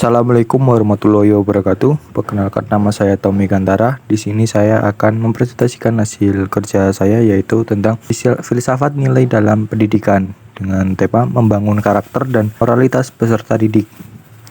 Assalamualaikum warahmatullahi wabarakatuh. Perkenalkan, nama saya Tommy Gantara. Di sini saya akan mempresentasikan hasil kerja saya, yaitu tentang filsafat nilai dalam pendidikan dengan tema membangun karakter dan moralitas peserta didik.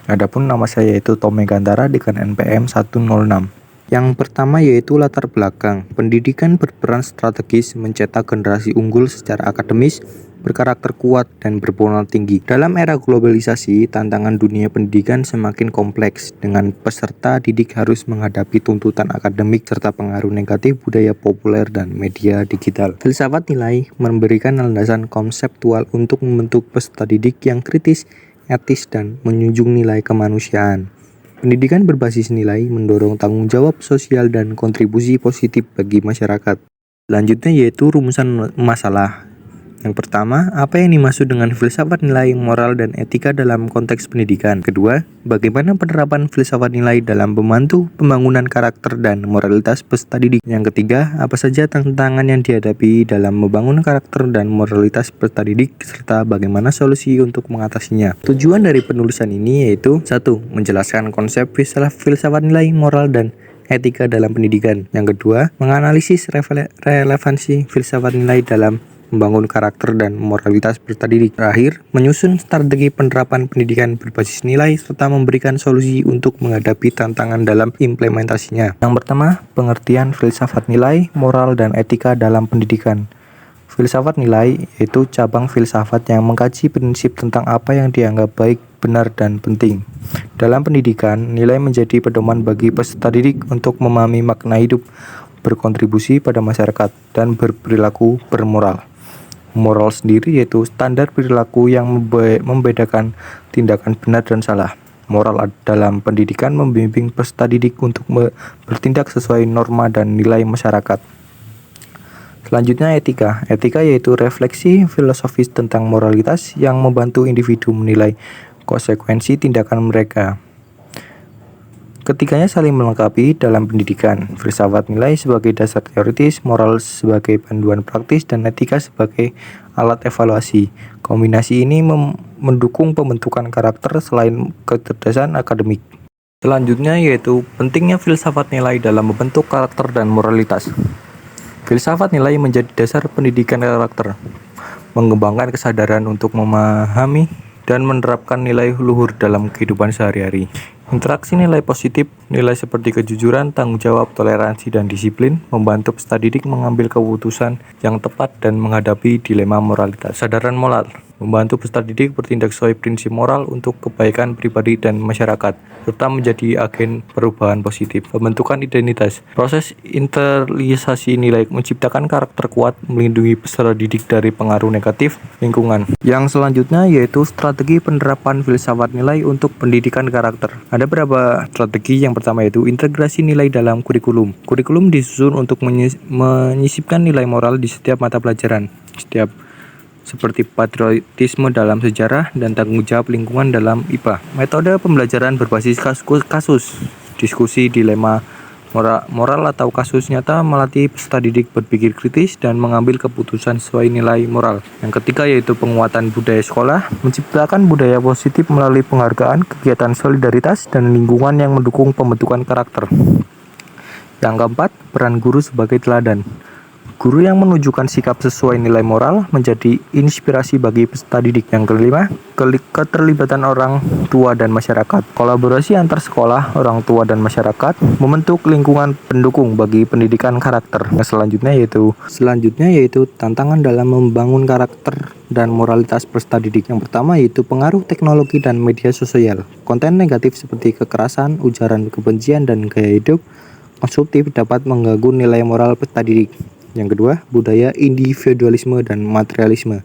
Adapun nama saya yaitu Tommy Gantara dengan NPM 106. Yang pertama yaitu latar belakang. Pendidikan berperan strategis mencetak generasi unggul secara akademis, berkarakter kuat, dan bermoral tinggi. Dalam era globalisasi, tantangan dunia pendidikan semakin kompleks, dengan peserta didik harus menghadapi tuntutan akademik serta pengaruh negatif budaya populer dan media digital. Filsafat nilai memberikan landasan konseptual untuk membentuk peserta didik yang kritis, etis, dan menjunjung nilai kemanusiaan. Pendidikan berbasis nilai mendorong tanggung jawab sosial dan kontribusi positif bagi masyarakat. Selanjutnya yaitu rumusan masalah. Yang pertama, apa yang dimaksud dengan filsafat nilai, moral, dan etika dalam konteks pendidikan? Kedua, bagaimana penerapan filsafat nilai dalam membantu pembangunan karakter dan moralitas peserta didik? Yang ketiga, apa saja tantangan yang dihadapi dalam membangun karakter dan moralitas peserta didik, serta bagaimana solusi untuk mengatasinya? Tujuan dari penulisan ini yaitu 1. Menjelaskan konsep filsafat nilai, moral, dan etika dalam pendidikan. Yang kedua, menganalisis relevansi filsafat nilai dalam membangun karakter dan moralitas peserta didik. Terakhir, menyusun strategi penerapan pendidikan berbasis nilai serta memberikan solusi untuk menghadapi tantangan dalam implementasinya. Yang pertama, pengertian filsafat nilai, moral, dan etika dalam pendidikan. Filsafat nilai yaitu cabang filsafat yang mengkaji prinsip tentang apa yang dianggap baik, benar, dan penting. Dalam pendidikan, nilai menjadi pedoman bagi peserta didik untuk memahami makna hidup, berkontribusi pada masyarakat, dan berperilaku bermoral. Moral sendiri yaitu standar perilaku yang membedakan tindakan benar dan salah. Moral dalam pendidikan membimbing peserta didik untuk bertindak sesuai norma dan nilai masyarakat. Selanjutnya etika. Etika yaitu refleksi filosofis tentang moralitas yang membantu individu menilai konsekuensi tindakan mereka. Ketiganya saling melengkapi dalam pendidikan. Filsafat nilai sebagai dasar teoritis, moral sebagai panduan praktis, dan etika sebagai alat evaluasi. Kombinasi ini mendukung pembentukan karakter selain kecerdasan akademik. Selanjutnya yaitu pentingnya filsafat nilai dalam membentuk karakter dan moralitas. Filsafat nilai menjadi dasar pendidikan karakter, mengembangkan kesadaran untuk memahami dan menerapkan nilai luhur dalam kehidupan sehari-hari. Interaksi nilai positif, nilai seperti kejujuran, tanggung jawab, toleransi, dan disiplin membantu peserta didik mengambil keputusan yang tepat dan menghadapi dilema moralitas. Kesadaran moral membantu peserta didik bertindak sesuai prinsip moral untuk kebaikan pribadi dan masyarakat, serta menjadi agen perubahan positif. Pembentukan identitas. Proses internalisasi nilai menciptakan karakter kuat, melindungi peserta didik dari pengaruh negatif lingkungan. Yang selanjutnya yaitu strategi penerapan filsafat nilai untuk pendidikan karakter. Ada beberapa strategi. Yang pertama yaitu integrasi nilai dalam kurikulum. Kurikulum disusun untuk menyisipkan nilai moral di setiap mata pelajaran, seperti patriotisme dalam sejarah dan tanggung jawab lingkungan dalam IPA. Metode pembelajaran berbasis kasus, diskusi dilema moral atau kasus nyata melatih peserta didik berpikir kritis dan mengambil keputusan sesuai nilai moral. Yang ketiga yaitu penguatan budaya sekolah, menciptakan budaya positif melalui penghargaan, kegiatan solidaritas, dan lingkungan yang mendukung pembentukan karakter. Yang keempat, peran guru sebagai teladan. Guru yang menunjukkan sikap sesuai nilai moral menjadi inspirasi bagi peserta didik. Yang kelima, keterlibatan orang tua dan masyarakat. Kolaborasi antar sekolah, orang tua, dan masyarakat membentuk lingkungan pendukung bagi pendidikan karakter. Selanjutnya yaitu tantangan dalam membangun karakter dan moralitas peserta didik. Yang pertama yaitu pengaruh teknologi dan media sosial. Konten negatif seperti kekerasan, ujaran kebencian, dan gaya hidup konsumtif dapat mengganggu nilai moral peserta didik. Yang kedua, budaya individualisme dan materialisme.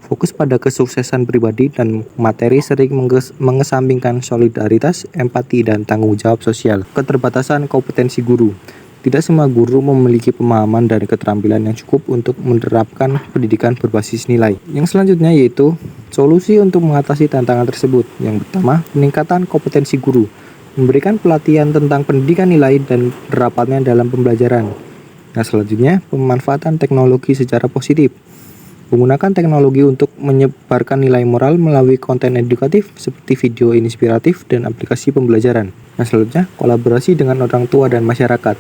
Fokus pada kesuksesan pribadi dan materi sering mengesampingkan solidaritas, empati, dan tanggung jawab sosial. Keterbatasan kompetensi guru. Tidak semua guru memiliki pemahaman dan keterampilan yang cukup untuk menerapkan pendidikan berbasis nilai. Yang selanjutnya yaitu solusi untuk mengatasi tantangan tersebut. Yang pertama, peningkatan kompetensi guru. Memberikan pelatihan tentang pendidikan nilai dan penerapannya dalam pembelajaran. Nah, selanjutnya, pemanfaatan teknologi secara positif. Menggunakan teknologi untuk menyebarkan nilai moral melalui konten edukatif seperti video inspiratif dan aplikasi pembelajaran. Nah, selanjutnya, kolaborasi dengan orang tua dan masyarakat.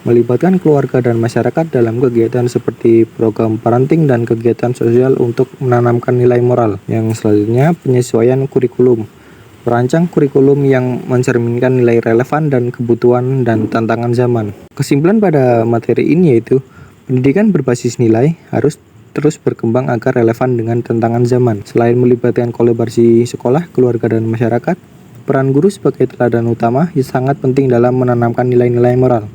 Melibatkan keluarga dan masyarakat dalam kegiatan seperti program parenting dan kegiatan sosial untuk menanamkan nilai moral. Yang selanjutnya, penyesuaian kurikulum. Merancang kurikulum yang mencerminkan nilai relevan dan kebutuhan dan tantangan zaman. Kesimpulan pada materi ini yaitu, pendidikan berbasis nilai harus terus berkembang agar relevan dengan tantangan zaman. Selain melibatkan kolaborasi sekolah, keluarga, dan masyarakat, peran guru sebagai teladan utama sangat penting dalam menanamkan nilai-nilai moral.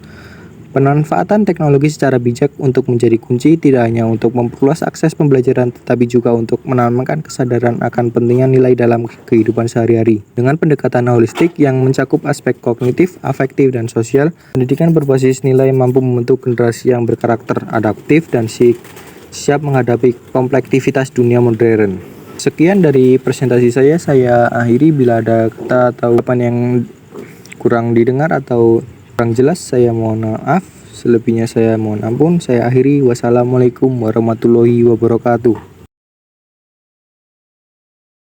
Pemanfaatan teknologi secara bijak untuk menjadi kunci tidak hanya untuk memperluas akses pembelajaran tetapi juga untuk menanamkan kesadaran akan pentingnya nilai dalam kehidupan sehari-hari. Dengan pendekatan holistik yang mencakup aspek kognitif, afektif, dan sosial, pendidikan berbasis nilai mampu membentuk generasi yang berkarakter adaptif dan siap menghadapi komplektivitas dunia modern. Sekian dari presentasi saya akhiri. Bila ada kata atau ucapan yang kurang didengar atau kurang jelas, saya mohon maaf. Selebihnya saya mohon ampun. Saya akhiri. Wassalamualaikum warahmatullahi wabarakatuh.